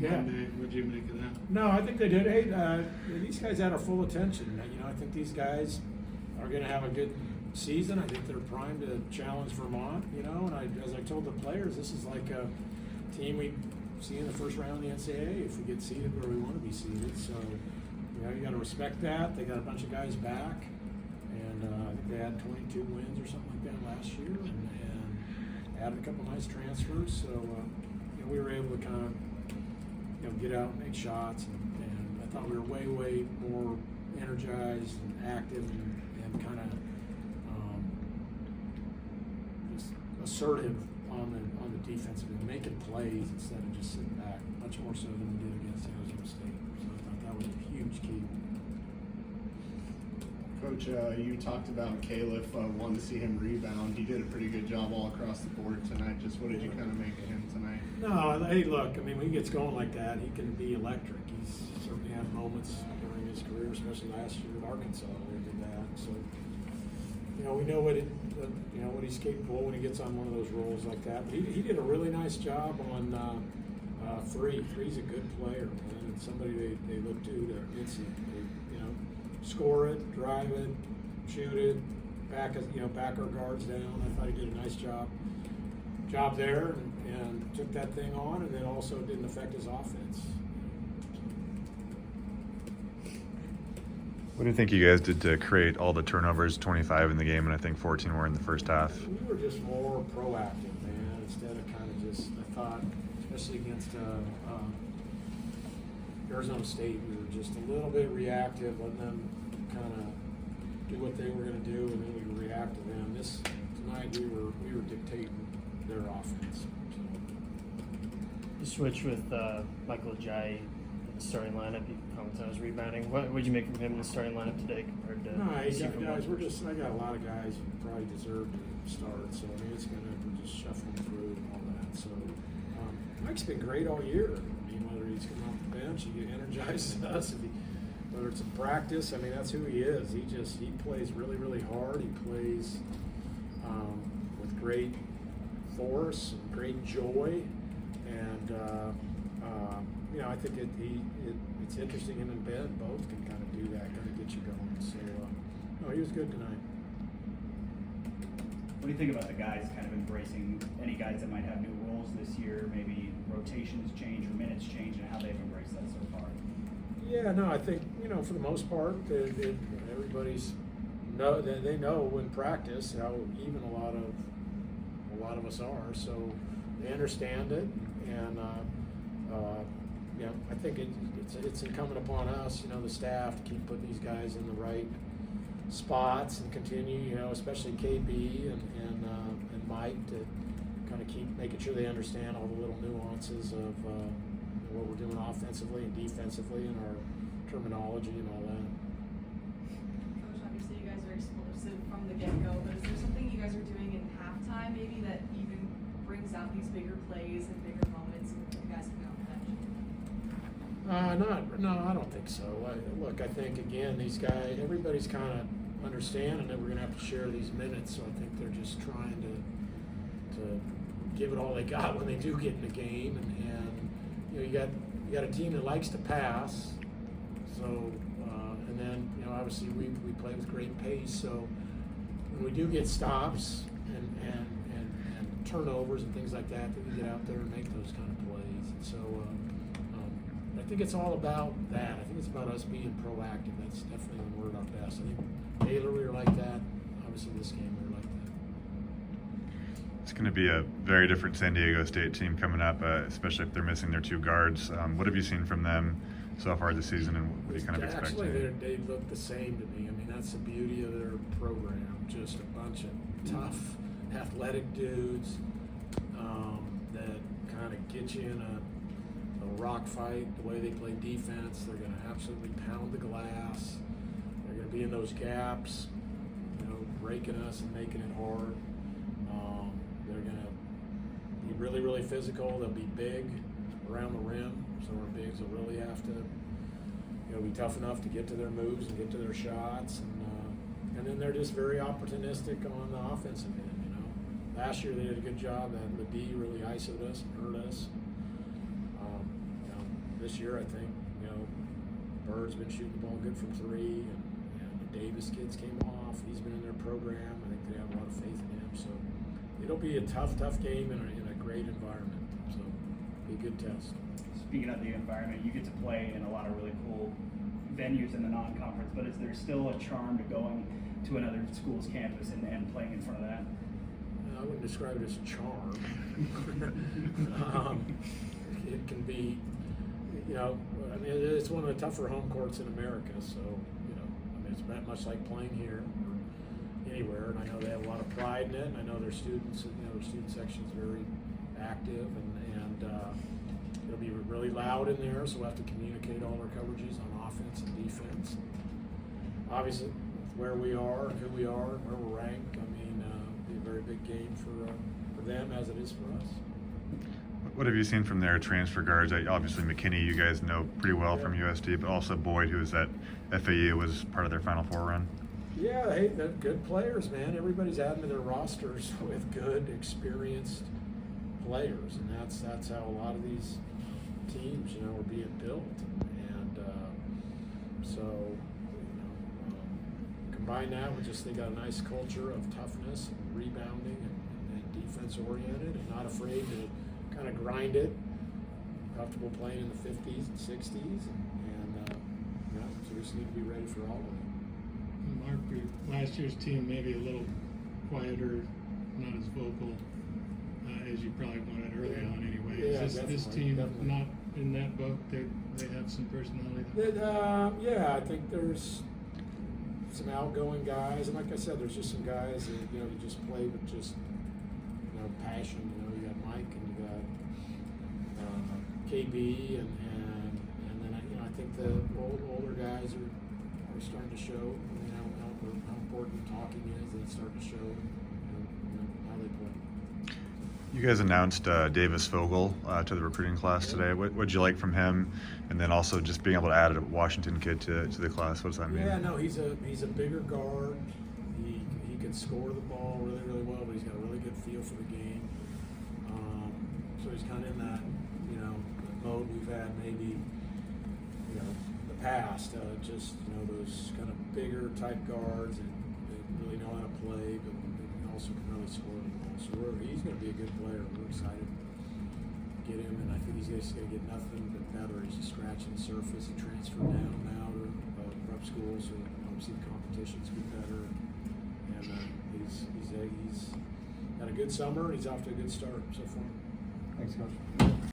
Monday. What'd you make of that? No, I think they did. Hey, these guys had our full attention. You know, I think these guys are going to have a good season. I think they're primed to challenge Vermont. You know, and as I told the players, this is like a team we see in the first round of the NCAA if we get seeded where we want to be seeded. So, you know, you got to respect that. They got a bunch of guys back, and I think they had 22 wins or something like that last year, and added a couple nice transfers. So, you know, we were able to kind of, you know, get out and make shots, and I thought we were way more energized and active and kind of just assertive on the defensive and making plays instead of just sitting back, much more so than we did against Arizona State. So I thought that was a huge key. Coach, you talked about Caleb, wanting to see him rebound. He did a pretty good job all across the board tonight. Just what did you kind of make of him tonight? No, hey, look, I mean, when he gets going like that, he can be electric. He's certainly had moments during his career, especially last year at Arkansas, where he did that. So, you know, we know what he's capable when he gets on one of those roles like that. But he did a really nice job on three. Three's a good player, man, and somebody they look to instant. You know, score it, drive it, shoot it, back our guards down. I thought he did a nice job there, and took that thing on, and then also didn't affect his offense. What do you think you guys did to create all the turnovers? 25 in the game, and I think 14 were in the first half. We were just more proactive, man, instead of kind of just, I thought, especially against Arizona State, we were just a little bit reactive, letting them kind of do what they were going to do, and then we would react to them. Tonight we were dictating their offense. So. You switched with Michael Ajayi in the starting lineup. You commented on his rebounding. What would you make from him in the starting lineup today compared to? No, guys, I got a lot of guys who probably deserve to start. So I mean, we're just shuffling through and all that. So Mike's been great all year. I mean, whether he's coming off the bench, he energizes us. Whether it's in practice, I mean, that's who he is. He plays really hard. He plays with great force and great joy, and you know, I think it's interesting. Him and Ben both can kind of do that, kind of get you going. So, no, he was good tonight. What do you think about the guys kind of embracing any guys that might have new roles this year? Maybe rotations change or minutes change, and how they've embraced that so far? Yeah, no, I think, you know, for the most part, everybody's they know in practice how even a lot of us are, so they understand it, and you know, I think it's incumbent upon us, you know, the staff, to keep putting these guys in the right spots and continue, you know, especially KB and Mike, to kind of keep making sure they understand all the little nuances of what we're doing offensively and defensively and our terminology and all that. Coach, obviously you guys are explosive from the get-go, but is there something you guys are doing in halftime maybe that even brings out these bigger plays and bigger moments and you guys can go on the bench? No, I don't think so. Look, I think, again, these guys, everybody's kind of understanding that we're going to have to share these minutes, so I think they're just trying to give it all they got when they do get in the game, and you know, you got a team that likes to pass, so and then, you know, obviously we play with great pace, so when we do get stops and turnovers and things like that, then we get out there and make those kind of plays. And so I think it's all about that. I think it's about us being proactive. That's definitely the word our best. I think Baylor, we were like that. Obviously this game we were like that. It's going to be a very different San Diego State team coming up, especially if they're missing their two guards. What have you seen from them so far this season, and what do you kind of expect? Actually, they look the same to me. I mean, that's the beauty of their program. Just a bunch of tough, athletic dudes that kind of get you in a rock fight. The way they play defense, they're going to absolutely pound the glass. They're going to be in those gaps, you know, breaking us and making it hard. They're going to be really physical. They'll be big around the rim, so our bigs will really have to, you know, be tough enough to get to their moves and get to their shots, and then they're just very opportunistic on the offensive end. You know, last year they did a good job. That the D really ISO'd us and hurt us. You know, this year, I think, Bird's been shooting the ball good from three, and the Davis kids came off. He's been in their program. I think they have a lot of faith in him. So it'll be a tough game in a great environment. So be a good test. Speaking of the environment, you get to play in a lot of really cool venues in the non-conference, but is there still a charm to going to another school's campus and playing in front of that? I wouldn't describe it as charm. It can be, it's one of the tougher home courts in America. So, it's not much like playing here or anywhere. And I know they have a lot of pride in it. And I know their students, their student section is very active, and it'll be really loud in there. So we'll have to communicate all our coverages on offense and defense. Obviously, with where we are and who we are and where we're ranked, it'll be a very big game for them as it is for us. What have you seen from their transfer guards? Obviously, McKinney, you guys know pretty well from USD, but also Boyd, who was at FAU, was part of their Final Four run. Yeah, hey, they're good players, man. Everybody's adding to their rosters with good, experienced players, and that's how a lot of these teams, are being built. And so, combine that with just they got a nice culture of toughness, and rebounding, and defense oriented, and not afraid to kind of grind it, comfortable playing in the 50s and 60s, and so we just need to be ready for all of it. Mark, last year's team maybe a little quieter, not as vocal as you probably wanted early on anyway. Yeah, Is this team definitely. not in that boat? They have some personality? Yeah, I think there's some outgoing guys, and like I said, there's just some guys that you just play with just passion. You got Mike and you got KB, and then I think the older guys are starting to show how important talking is. They start to show how they play. You guys announced Davis Vogel to the recruiting class today. What'd you like from him? And then also just being able to add a Washington kid to the class. What does that mean? Yeah, no, he's a bigger guard. He can score the ball really, really well, but he's got a really good feel for the game. So he's kind of in that mode we've had maybe the past. Just those kind of bigger type guards that really know how to play, but they also can really score the ball. So he's going to be a good player. We're excited to get him, and I think he's just going to get nothing but better. He's just scratching the surface. He transferred down now to prep school, so obviously the competition's get better. And he's had a good summer. He's off to a good start so far. Thanks, Coach.